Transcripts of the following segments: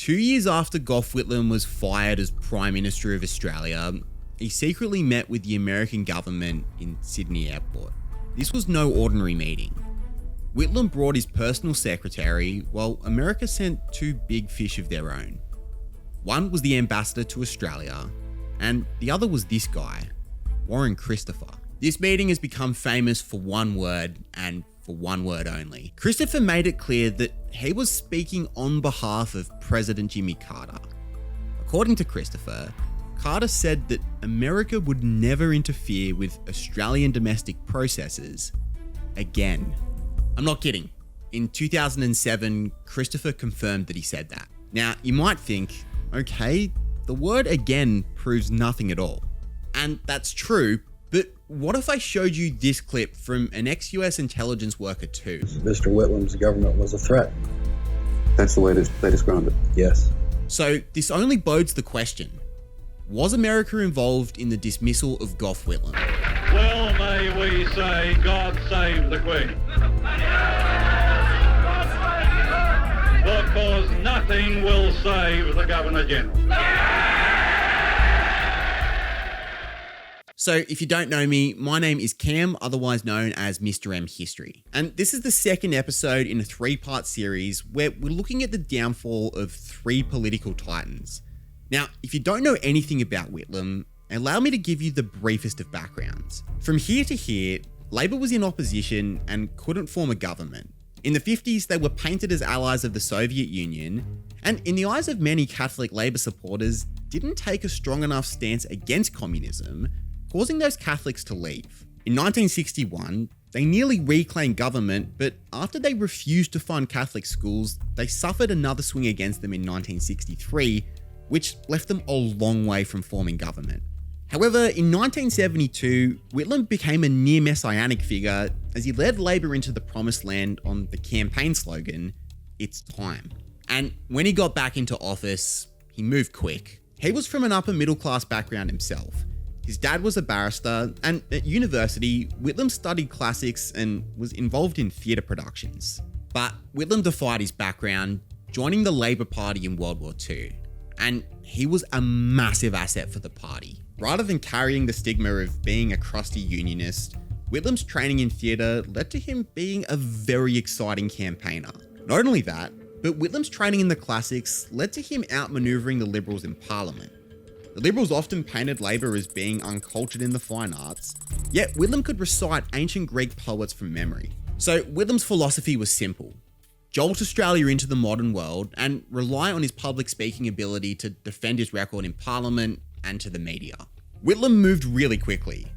2 years after Gough Whitlam was fired as Prime Minister of Australia, he secretly met with the American government in Sydney Airport. This was no ordinary meeting. Whitlam brought his personal secretary, while America sent two big fish of their own. One was the ambassador to Australia, and the other was this guy, Warren Christopher. This meeting has become famous for one word, and for one word only. Christopher made it clear that he was speaking on behalf of President Jimmy Carter. According to Christopher, Carter said that America would never interfere with Australian domestic processes again. I'm not kidding. In 2007, Christopher confirmed that he said that. Now, you might think, okay, the word again proves nothing at all. And that's true, but what if I showed you this clip from an ex-US intelligence worker too? Mr. Whitlam's government was a threat. That's the way they described it. Yes. So this only bodes the question, was America involved in the dismissal of Gough Whitlam? Well, may we say, God save the Queen. Because nothing will save the Governor-General. So if you don't know me, my name is Cam, otherwise known as Mr. M History. And this is the second episode in a 3-part series where we're looking at the downfall of 3 political titans. Now, if you don't know anything about Whitlam, allow me to give you the briefest of backgrounds. From here to here, Labor was in opposition and couldn't form a government. In the 50s, they were painted as allies of the Soviet Union, and in the eyes of many Catholic Labor supporters, didn't take a strong enough stance against communism, causing those Catholics to leave. In 1961, they nearly reclaimed government, but after they refused to fund Catholic schools, they suffered another swing against them in 1963, which left them a long way from forming government. However, in 1972, Whitlam became a near messianic figure as he led Labor into the promised land on the campaign slogan, "It's time." And when he got back into office, he moved quick. He was from an upper middle class background himself. His dad was a barrister, and at university, Whitlam studied classics and was involved in theatre productions. But Whitlam defied his background, joining the Labor Party in World War II. And he was a massive asset for the party. Rather than carrying the stigma of being a crusty unionist, Whitlam's training in theatre led to him being a very exciting campaigner. Not only that, but Whitlam's training in the classics led to him outmanoeuvring the Liberals in Parliament. The Liberals often painted Labor as being uncultured in the fine arts, yet Whitlam could recite ancient Greek poets from memory. So Whitlam's philosophy was simple: jolt Australia into the modern world and rely on his public speaking ability to defend his record in Parliament and to the media. Whitlam moved really quickly.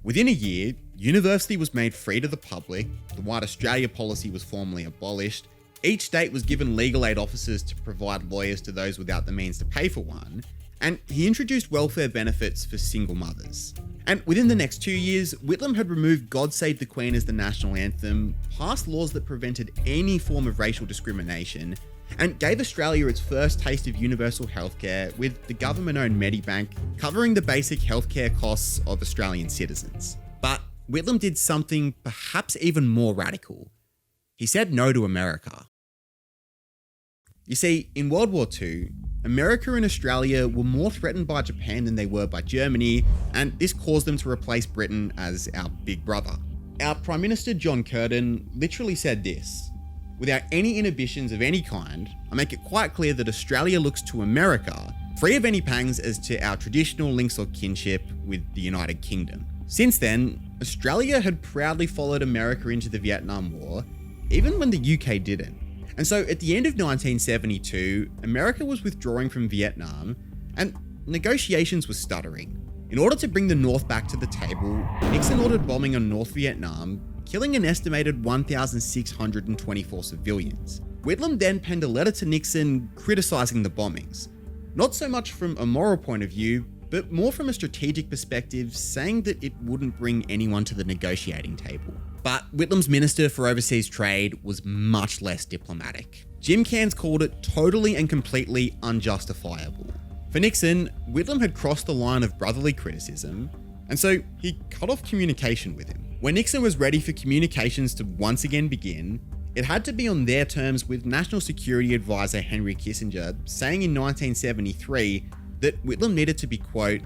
Within a year, university was made free to the public, the White Australia policy was formally abolished, each state was given legal aid officers to provide lawyers to those without the means to pay for one, and he introduced welfare benefits for single mothers. And within the next 2 years, Whitlam had removed God Save the Queen as the national anthem, passed laws that prevented any form of racial discrimination, and gave Australia its first taste of universal healthcare with the government-owned Medibank covering the basic healthcare costs of Australian citizens. But Whitlam did something perhaps even more radical. He said no to America. You see, in World War II, America and Australia were more threatened by Japan than they were by Germany, and this caused them to replace Britain as our big brother. Our Prime Minister John Kerr literally said this: "Without any inhibitions of any kind, I make it quite clear that Australia looks to America, free of any pangs as to our traditional links or kinship with the United Kingdom." Since then, Australia had proudly followed America into the Vietnam War, even when the UK didn't. And so at the end of 1972, America was withdrawing from Vietnam and negotiations were stuttering. In order to bring the North back to the table, Nixon ordered bombing on North Vietnam, killing an estimated 1,624 civilians. Whitlam then penned a letter to Nixon criticising the bombings. Not so much from a moral point of view, but more from a strategic perspective, saying that it wouldn't bring anyone to the negotiating table. But Whitlam's Minister for Overseas Trade was much less diplomatic. Jim Cairns called it totally and completely unjustifiable. For Nixon, Whitlam had crossed the line of brotherly criticism, and so he cut off communication with him. When Nixon was ready for communications to once again begin, it had to be on their terms, with National Security Advisor Henry Kissinger saying in 1973 that Whitlam needed to be, quote,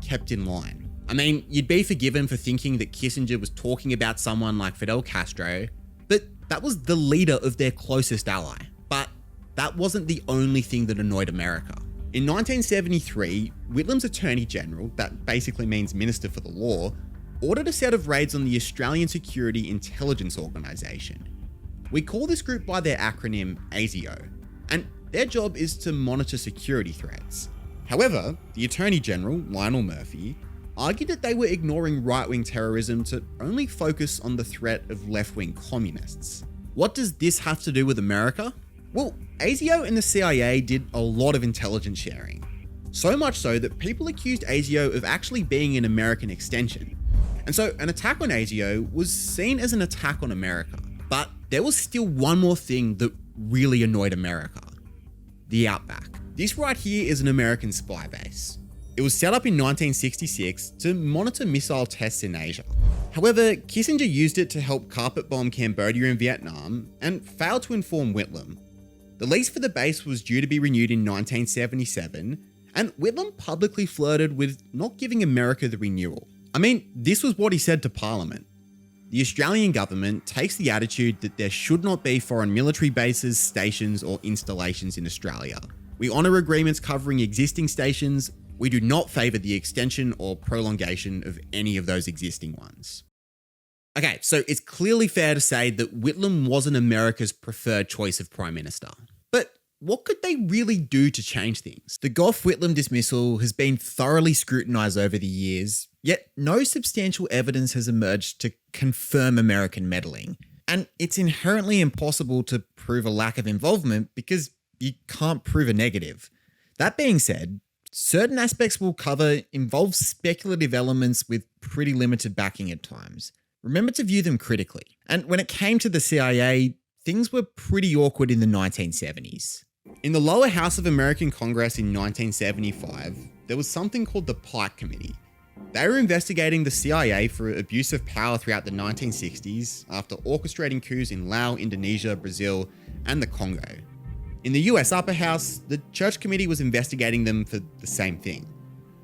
kept in line. I mean, you'd be forgiven for thinking that Kissinger was talking about someone like Fidel Castro, but that was the leader of their closest ally. But that wasn't the only thing that annoyed America. In 1973, Whitlam's Attorney General, that basically means Minister for the Law, ordered a set of raids on the Australian Security Intelligence Organisation. We call this group by their acronym ASIO, and their job is to monitor security threats. However, the Attorney General, Lionel Murphy, argued that they were ignoring right-wing terrorism to only focus on the threat of left-wing communists. What does this have to do with America? Well, ASIO and the CIA did a lot of intelligence sharing. So much so that people accused ASIO of actually being an American extension. And so an attack on ASIO was seen as an attack on America. But there was still one more thing that really annoyed America: the Outback. This right here is an American spy base. It was set up in 1966 to monitor missile tests in Asia. However, Kissinger used it to help carpet bomb Cambodia and Vietnam and failed to inform Whitlam. The lease for the base was due to be renewed in 1977, and Whitlam publicly flirted with not giving America the renewal. I mean, this was what he said to Parliament. The Australian government takes the attitude that there should not be foreign military bases, stations, or installations in Australia. We honour agreements covering existing stations. We do not favour the extension or prolongation of any of those existing ones. Okay, so it's clearly fair to say that Whitlam wasn't America's preferred choice of Prime Minister. But what could they really do to change things? The Gough-Whitlam dismissal has been thoroughly scrutinised over the years, yet no substantial evidence has emerged to confirm American meddling. And it's inherently impossible to prove a lack of involvement because you can't prove a negative. That being said, certain aspects we'll cover involve speculative elements with pretty limited backing at times. Remember to view them critically. And when it came to the CIA, things were pretty awkward in the 1970s. In the lower house of American Congress in 1975, there was something called the Pike Committee. They were investigating the CIA for abuse of power throughout the 1960s after orchestrating coups in Laos, Indonesia, Brazil, and the Congo. In the US upper house, the Church Committee was investigating them for the same thing.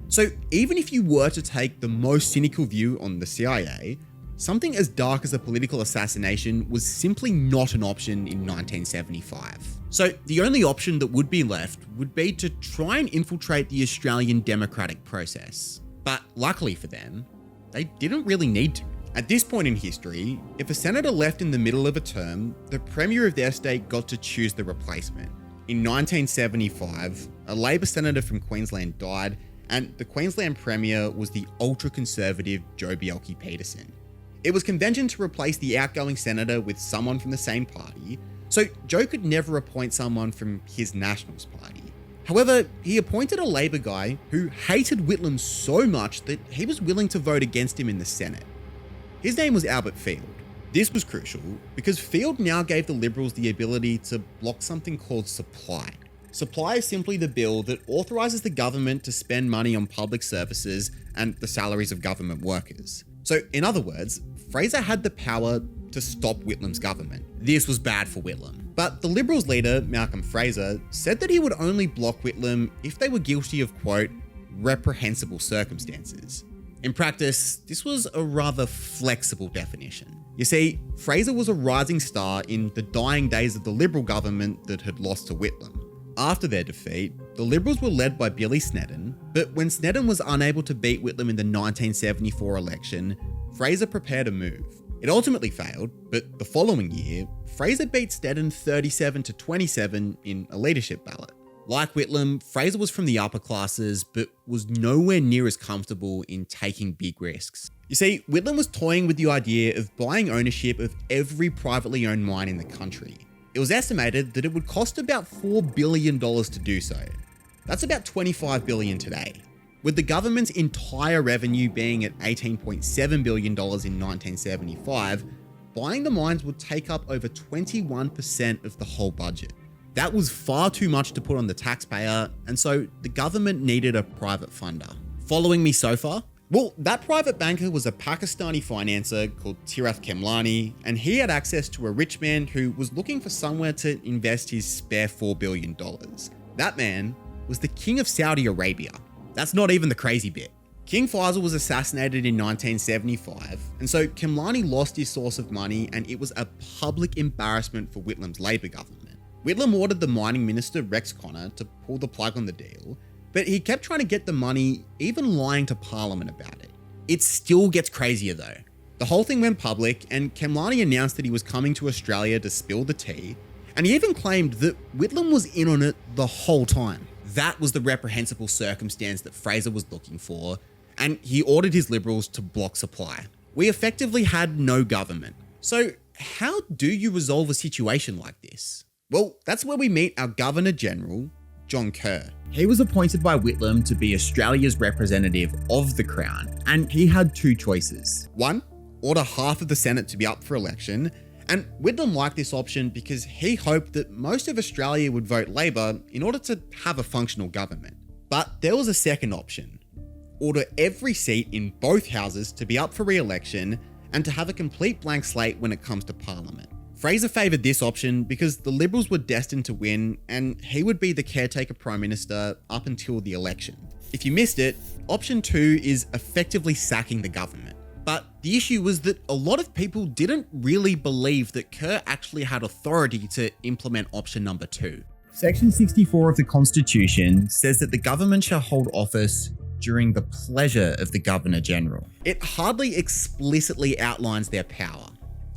So even if you were to take the most cynical view on the CIA, something as dark as a political assassination was simply not an option in 1975. So the only option that would be left would be to try and infiltrate the Australian democratic process. But luckily for them, they didn't really need to. At this point in history, if a senator left in the middle of a term, the premier of their state got to choose the replacement. In 1975, a Labor senator from Queensland died, and the Queensland premier was the ultra-conservative Joh Bjelke-Petersen. It was convention to replace the outgoing senator with someone from the same party, so Joh could never appoint someone from his Nationals party. However, he appointed a Labor guy who hated Whitlam so much that he was willing to vote against him in the Senate. His name was Albert Field. This was crucial because Field now gave the Liberals the ability to block something called supply. Supply is simply the bill that authorises the government to spend money on public services and the salaries of government workers. So in other words, Fraser had the power to stop Whitlam's government. This was bad for Whitlam. But the Liberals leader, Malcolm Fraser, said that he would only block Whitlam if they were guilty of, quote, reprehensible circumstances. In practice, this was a rather flexible definition. You see, Fraser was a rising star in the dying days of the Liberal government that had lost to Whitlam. After their defeat, the Liberals were led by Billy Snedden, but when Snedden was unable to beat Whitlam in the 1974 election, Fraser prepared a move. It ultimately failed, but the following year, Fraser beat Snedden 37-27 in a leadership ballot. Like Whitlam, Fraser was from the upper classes, but was nowhere near as comfortable in taking big risks. You see, Whitlam was toying with the idea of buying ownership of every privately owned mine in the country. It was estimated that it would cost about $4 billion to do so. That's about $25 billion today. With the government's entire revenue being at $18.7 billion in 1975, buying the mines would take up over 21% of the whole budget. That was far too much to put on the taxpayer, and so the government needed a private funder. Following me so far? Well, that private banker was a Pakistani financer called Tirath Kemlani, and he had access to a rich man who was looking for somewhere to invest his spare $4 billion. That man was the King of Saudi Arabia. That's not even the crazy bit. King Faisal was assassinated in 1975, and so Kemlani lost his source of money, and it was a public embarrassment for Whitlam's Labour government. Whitlam ordered the mining minister Rex Connor to pull the plug on the deal, but he kept trying to get the money, even lying to Parliament about it. It still gets crazier though. The whole thing went public, and Kemlani announced that he was coming to Australia to spill the tea, and he even claimed that Whitlam was in on it the whole time. That was the reprehensible circumstance that Fraser was looking for, and he ordered his Liberals to block supply. We effectively had no government. So how do you resolve a situation like this? Well, that's where we meet our Governor-General, John Kerr. He was appointed by Whitlam to be Australia's representative of the Crown, and he had two choices. One, order half of the Senate to be up for election, and Whitlam liked this option because he hoped that most of Australia would vote Labor in order to have a functional government. But there was a second option. Order every seat in both houses to be up for re-election and to have a complete blank slate when it comes to Parliament. Fraser favoured this option because the Liberals were destined to win and he would be the caretaker Prime Minister up until the election. If you missed it, option 2 is effectively sacking the government. But the issue was that a lot of people didn't really believe that Kerr actually had authority to implement option number 2. Section 64 of the Constitution says that the government shall hold office during the pleasure of the Governor-General. It hardly explicitly outlines their power.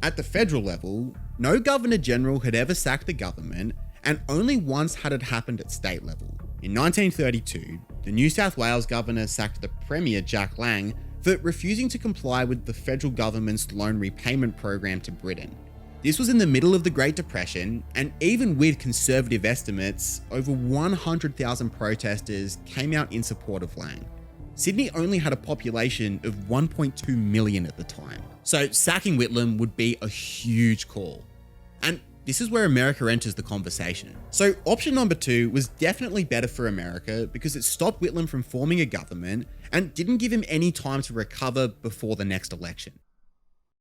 At the federal level, no Governor-General had ever sacked the government, and only once had it happened at state level. In 1932, the New South Wales governor sacked the Premier Jack Lang for refusing to comply with the federal government's loan repayment program to Britain. This was in the middle of the Great Depression, and even with conservative estimates, over 100,000 protesters came out in support of Lang. Sydney only had a population of 1.2 million at the time, so sacking Whitlam would be a huge call. And this is where America enters the conversation. So option number 2 was definitely better for America because it stopped Whitlam from forming a government and didn't give him any time to recover before the next election.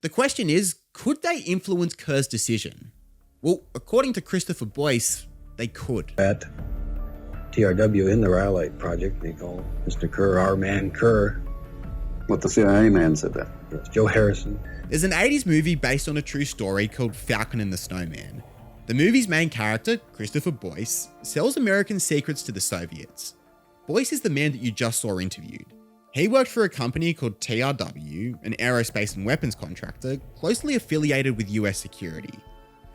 The question is, could they influence Kerr's decision? Well, according to Christopher Boyce, they could. At TRW in the Rhyolite Project, they call Mr. Kerr our man Kerr. What, the CIA man said that? Yes, Joe Harrison. There's an 80s movie based on a true story called Falcon and the Snowman. The movie's main character, Christopher Boyce, sells American secrets to the Soviets. Boyce is the man that you just saw interviewed. He worked for a company called TRW, an aerospace and weapons contractor closely affiliated with US security.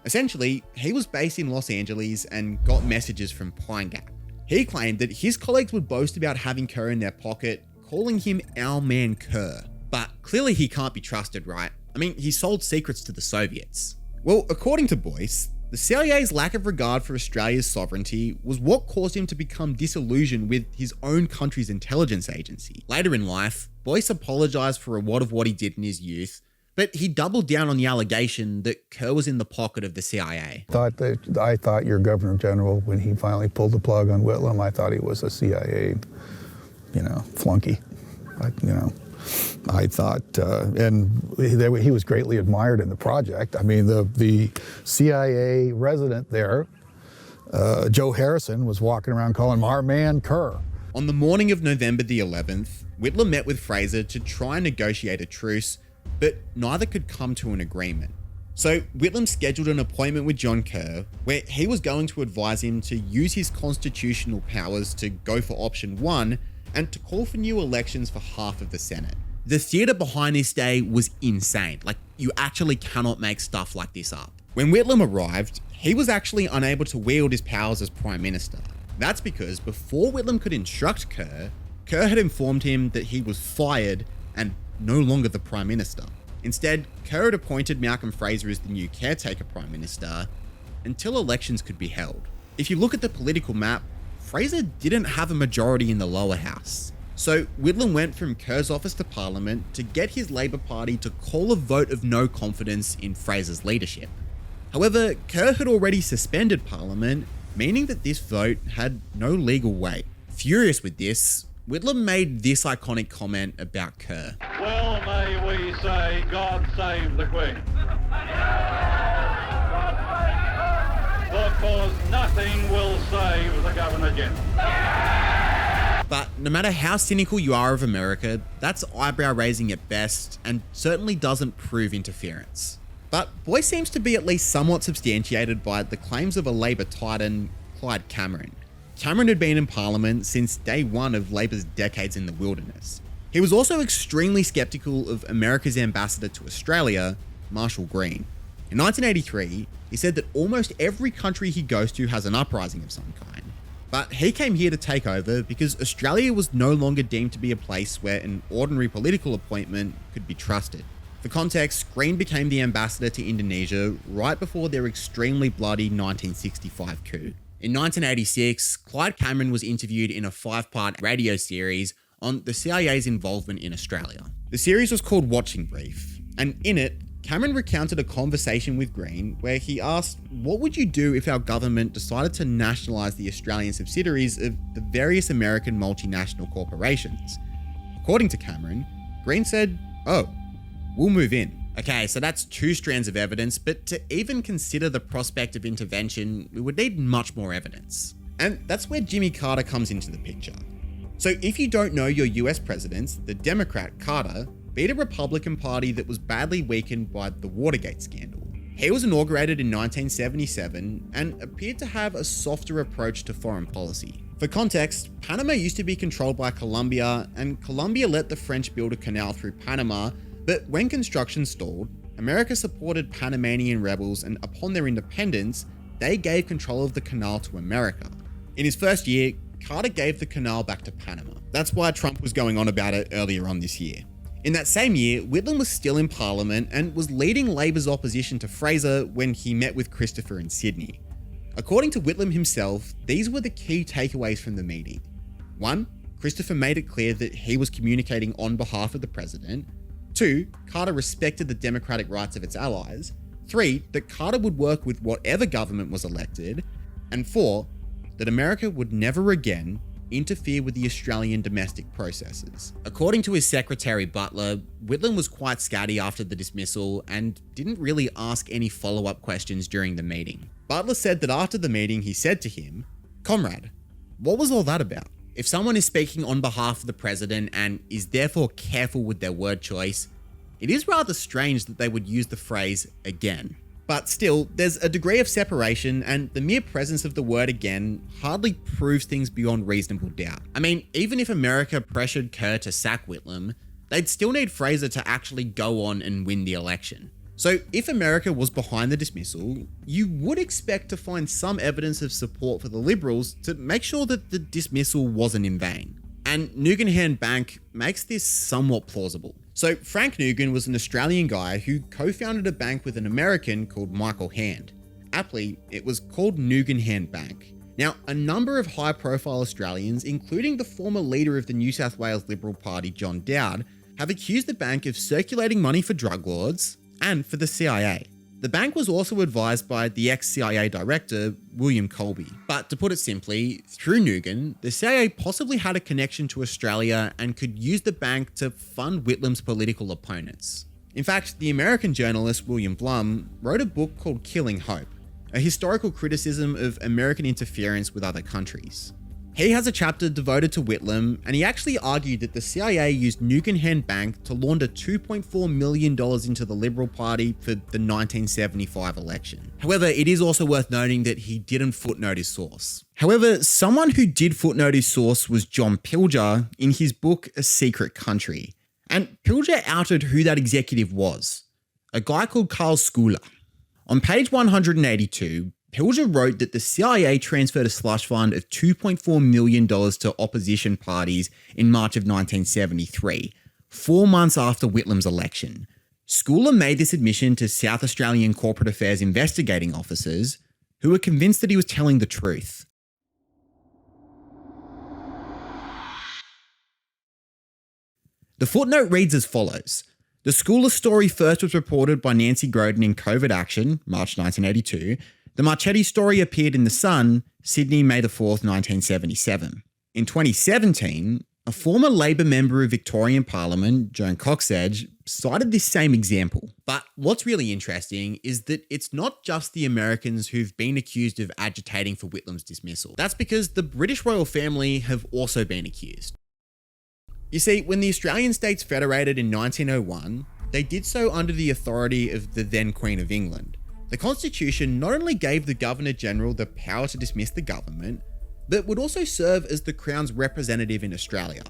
Essentially, he was based in Los Angeles and got messages from Pine Gap. He claimed that his colleagues would boast about having Kerr in their pocket, calling him our man Kerr. But clearly he can't be trusted, right? I mean, he sold secrets to the Soviets. Well, according to Boyce, the CIA's lack of regard for Australia's sovereignty was what caused him to become disillusioned with his own country's intelligence agency. Later in life, Boyce apologised for a lot of what he did in his youth, but he doubled down on the allegation that Kerr was in the pocket of the CIA. I thought your Governor-General, when he finally pulled the plug on Whitlam, I thought he was a CIA, flunky. I thought, and he was greatly admired in the project. I mean, the CIA resident there, Joe Harrison, was walking around calling him our man Kerr. On the morning of November the 11th, Whitlam met with Fraser to try and negotiate a truce, but neither could come to an agreement. So Whitlam scheduled an appointment with John Kerr, where he was going to advise him to use his constitutional powers to go for option 1 and to call for new elections for half of the Senate. The theatre behind this day was insane. Like, you actually cannot make stuff like this up. When Whitlam arrived, he was actually unable to wield his powers as Prime Minister. That's because before Whitlam could instruct Kerr, Kerr had informed him that he was fired and no longer the Prime Minister. Instead, Kerr had appointed Malcolm Fraser as the new caretaker Prime Minister until elections could be held. If you look at the political map, Fraser didn't have a majority in the lower house. So Whitlam went from Kerr's office to Parliament to get his Labor Party to call a vote of no confidence in Fraser's leadership. However, Kerr had already suspended Parliament, meaning that this vote had no legal weight. Furious with this, Whitlam made this iconic comment about Kerr. Well may we say, God save the Queen. Because nothing will save the Governor-General. But no matter how cynical you are of America, that's eyebrow raising at best and certainly doesn't prove interference. But boy seems to be at least somewhat substantiated by the claims of a Labor titan, Clyde Cameron. Cameron had been in Parliament since day one of Labor's decades in the wilderness. He was also extremely skeptical of America's ambassador to Australia, Marshall Green. In 1983, he said that almost every country he goes to has an uprising of some kind. But he came here to take over because Australia was no longer deemed to be a place where an ordinary political appointment could be trusted. For context, Green became the ambassador to Indonesia right before their extremely bloody 1965 coup. In 1986, Clyde Cameron was interviewed in a 5-part radio series on the CIA's involvement in Australia. The series was called Watching Brief, and in it, Cameron recounted a conversation with Green where he asked, what would you do if our government decided to nationalise the Australian subsidiaries of the various American multinational corporations? According to Cameron, Green said, oh, we'll move in. Okay, so that's 2 strands of evidence, but to even consider the prospect of intervention, we would need much more evidence. And that's where Jimmy Carter comes into the picture. So if you don't know your US presidents, the Democrat Carter beat a Republican Party that was badly weakened by the Watergate scandal. He was inaugurated in 1977 and appeared to have a softer approach to foreign policy. For context, Panama used to be controlled by Colombia, and Colombia let the French build a canal through Panama, but when construction stalled, America supported Panamanian rebels, and upon their independence, they gave control of the canal to America. In his first year, Carter gave the canal back to Panama. That's why Trump was going on about it earlier on this year. In that same year, Whitlam was still in Parliament and was leading Labor's opposition to Fraser when he met with Christopher in Sydney. According to Whitlam himself, these were the key takeaways from the meeting. 1, Christopher made it clear that he was communicating on behalf of the president. 2, Carter respected the democratic rights of its allies. 3, that Carter would work with whatever government was elected. And 4, that America would never again interfere with the Australian domestic processes. According to his secretary Butler, Whitlam was quite scatty after the dismissal and didn't really ask any follow-up questions during the meeting. Butler said that after the meeting he said to him, "Comrade, what was all that about? If someone is speaking on behalf of the president and is therefore careful with their word choice, it is rather strange that they would use the phrase again." But still, there's a degree of separation, and the mere presence of the word again hardly proves things beyond reasonable doubt. I mean, even if America pressured Kerr to sack Whitlam, they'd still need Fraser to actually go on and win the election. So if America was behind the dismissal, you would expect to find some evidence of support for the Liberals to make sure that the dismissal wasn't in vain. And Nugan Hand Bank makes this somewhat plausible. So Frank Nugan was an Australian guy who co-founded a bank with an American called Michael Hand. Aptly, it was called Nugan Hand Bank. Now, a number of high-profile Australians, including the former leader of the New South Wales Liberal Party, John Dowd, have accused the bank of circulating money for drug lords and for the CIA. The bank was also advised by the ex-CIA director, William Colby. But to put it simply, through Nugan, the CIA possibly had a connection to Australia and could use the bank to fund Whitlam's political opponents. In fact, the American journalist William Blum wrote a book called Killing Hope, a historical criticism of American interference with other countries. He has a chapter devoted to Whitlam, and he actually argued that the CIA used Nugan Hand Bank to launder $2.4 million into the Liberal Party for the 1975 election. However, it is also worth noting that he didn't footnote his source. However, someone who did footnote his source was John Pilger in his book A Secret Country. And Pilger outed who that executive was, a guy called Carl Schooler. On page 182, Pilger wrote that the CIA transferred a slush fund of $2.4 million to opposition parties in March of 1973, 4 months after Whitlam's election. Schooler made this admission to South Australian Corporate Affairs investigating officers, who were convinced that he was telling the truth. The footnote reads as follows. The Schooler story first was reported by Nancy Groden in Covert Action, March 1982. The Marchetti story appeared in The Sun, Sydney, May 4th, 1977. In 2017, A former Labor member of Victorian Parliament, Joan Coxedge, cited this same example. But what's really interesting is that it's not just the Americans who've been accused of agitating for Whitlam's dismissal. That's because the British royal family have also been accused. You see, when the Australian states federated in 1901, they did so under the authority of the then Queen of England. The Constitution not only gave the Governor-General the power to dismiss the government, but would also serve as the Crown's representative in Australia.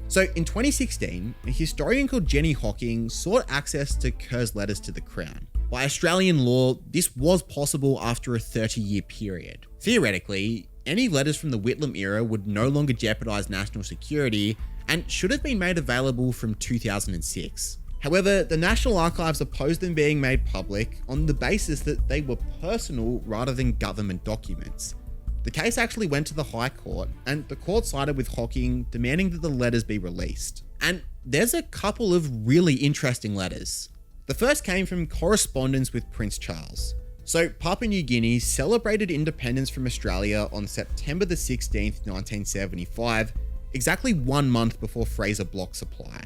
So in 2016, a historian called Jenny Hawke sought access to Kerr's letters to the Crown. By Australian law, this was possible after a 30-year period. Theoretically, any letters from the Whitlam era would no longer jeopardise national security and should have been made available from 2006. However, the National Archives opposed them being made public on the basis that they were personal rather than government documents. The case actually went to the High Court, and the court sided with Hawke, demanding that the letters be released. And there's a couple of really interesting letters. The first came from correspondence with Prince Charles. So Papua New Guinea celebrated independence from Australia on September the 16th, 1975, exactly 1 month before Fraser blocked supply.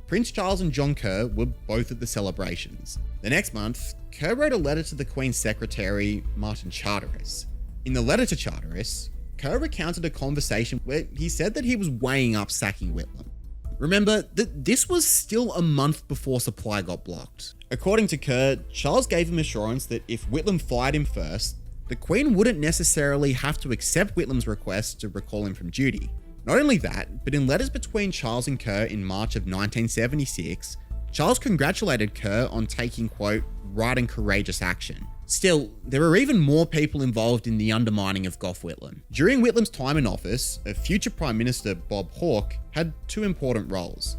Prince Charles and John Kerr were both at the celebrations. The next month, Kerr wrote a letter to the Queen's Secretary, Martin Charteris. In the letter to Charteris, Kerr recounted a conversation where he said that he was weighing up sacking Whitlam. Remember that this was still a month before supply got blocked. According to Kerr, Charles gave him assurance that if Whitlam fired him first, the Queen wouldn't necessarily have to accept Whitlam's request to recall him from duty. Not only that, but in letters between Charles and Kerr in March of 1976, Charles congratulated Kerr on taking, quote, right and courageous action. Still, there are even more people involved in the undermining of Gough Whitlam. During Whitlam's time in office, a future Prime Minister, Bob Hawke, had two important roles.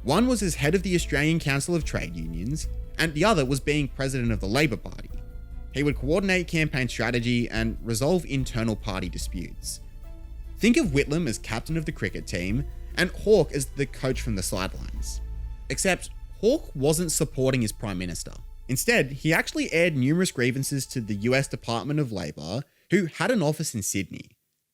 One was as head of the Australian Council of Trade Unions, and the other was being president of the Labor Party. He would coordinate campaign strategy and resolve internal party disputes. Think of Whitlam as captain of the cricket team, and Hawke as the coach from the sidelines. Except, Hawke wasn't supporting his Prime Minister. Instead, he actually aired numerous grievances to the US Department of Labor, who had an office in Sydney.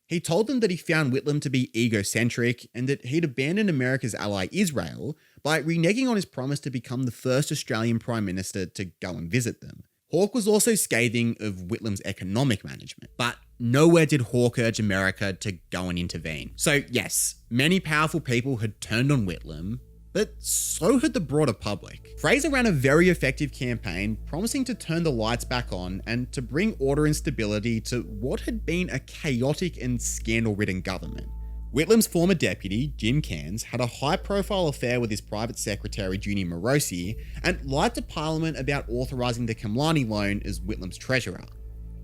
He told them that he found Whitlam to be egocentric and that he'd abandoned America's ally Israel by reneging on his promise to become the first Australian Prime Minister to go and visit them. Hawke was also scathing of Whitlam's economic management, but nowhere did Hawke urge America to go and intervene. So yes, many powerful people had turned on Whitlam, but so had the broader public. Fraser ran a very effective campaign promising to turn the lights back on and to bring order and stability to what had been a chaotic and scandal-ridden government. Whitlam's former deputy, Jim Cairns, had a high-profile affair with his private secretary, Junie Morosi, and lied to Parliament about authorising the Kamlani loan as Whitlam's treasurer.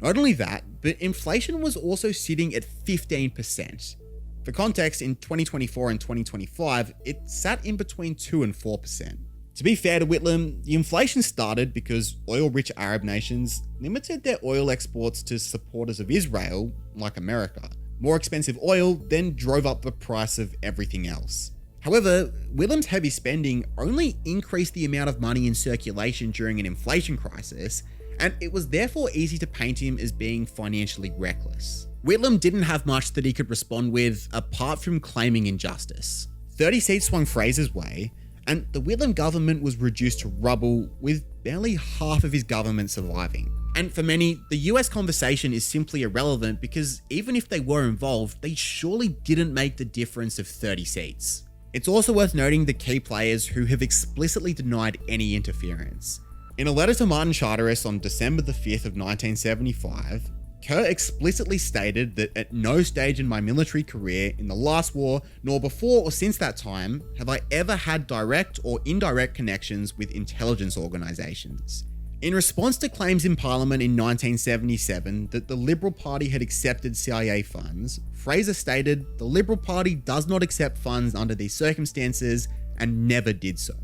Not only that, but inflation was also sitting at 15%. For context, in 2024 and 2025, it sat in between 2 and 4%. To be fair to Whitlam, the inflation started because oil-rich Arab nations limited their oil exports to supporters of Israel, like America. More expensive oil then drove up the price of everything else. However, Whitlam's heavy spending only increased the amount of money in circulation during an inflation crisis, and it was therefore easy to paint him as being financially reckless. Whitlam didn't have much that he could respond with apart from claiming injustice. 30 seats swung Fraser's way, and the Whitlam government was reduced to rubble, with barely half of his government surviving. And for many, the US conversation is simply irrelevant because even if they were involved, they surely didn't make the difference of 30 seats. It's also worth noting the key players who have explicitly denied any interference. In a letter to Martin Charteris on December the 5th of 1975, Kerr explicitly stated that at no stage in my military career in the last war, nor before or since that time, have I ever had direct or indirect connections with intelligence organisations. In response to claims in Parliament in 1977 that the Liberal Party had accepted CIA funds, Fraser stated, "The Liberal Party does not accept funds under these circumstances and never did so."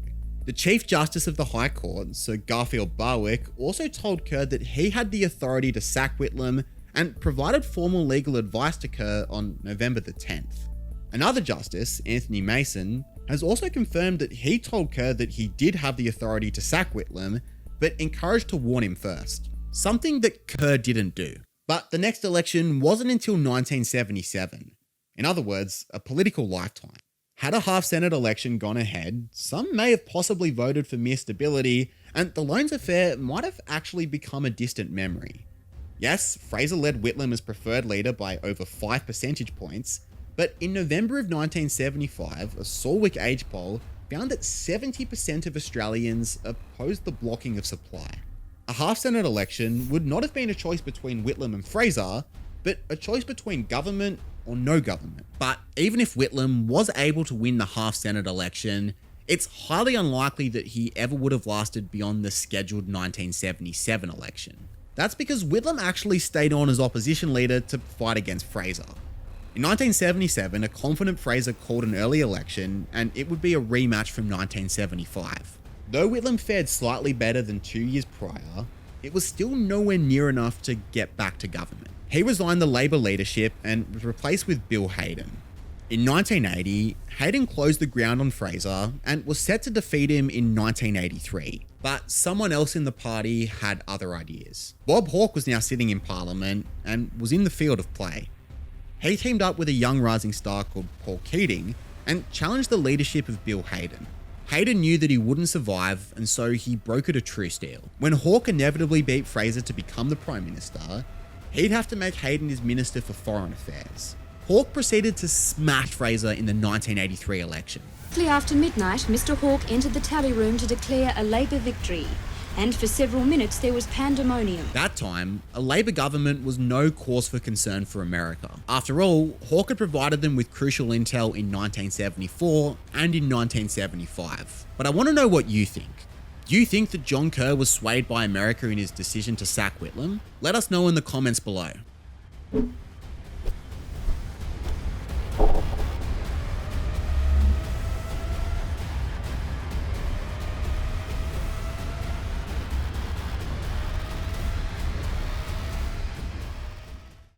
The Chief Justice of the High Court, Sir Garfield Barwick, also told Kerr that he had the authority to sack Whitlam and provided formal legal advice to Kerr on November the 10th. Another justice, Anthony Mason, has also confirmed that he told Kerr that he did have the authority to sack Whitlam, but encouraged to warn him first, something that Kerr didn't do. But the next election wasn't until 1977. In other words, a political lifetime. Had a half-Senate election gone ahead, some may have possibly voted for mere stability, and the Loans affair might have actually become a distant memory. Yes, Fraser led Whitlam as preferred leader by over 5 percentage points, but in November of 1975, a Solwick age poll found that 70% of Australians opposed the blocking of supply. A half-Senate election would not have been a choice between Whitlam and Fraser, but a choice between government or no government. But even if Whitlam was able to win the half-Senate election, it's highly unlikely that he ever would have lasted beyond the scheduled 1977 election. That's because Whitlam actually stayed on as opposition leader to fight against Fraser. In 1977, a confident Fraser called an early election, and it would be a rematch from 1975. Though Whitlam fared slightly better than 2 years prior, it was still nowhere near enough to get back to government. He resigned the Labor leadership and was replaced with Bill Hayden. In 1980, Hayden closed the ground on Fraser and was set to defeat him in 1983, but someone else in the party had other ideas. Bob Hawke was now sitting in Parliament and was in the field of play. He teamed up with a young rising star called Paul Keating and challenged the leadership of Bill Hayden. Hayden knew that he wouldn't survive, and so he brokered a truce deal. When Hawke inevitably beat Fraser to become the Prime Minister, he'd have to make Hayden his Minister for Foreign Affairs. Hawke proceeded to smash Fraser in the 1983 election. Shortly after midnight, Mr. Hawke entered the tally room to declare a Labor victory, and for several minutes there was pandemonium. That time, a Labor government was no cause for concern for America. After all, Hawke had provided them with crucial intel in 1974 and in 1975. But I want to know what you think. Do you think that John Kerr was swayed by America in his decision to sack Whitlam? Let us know in the comments below.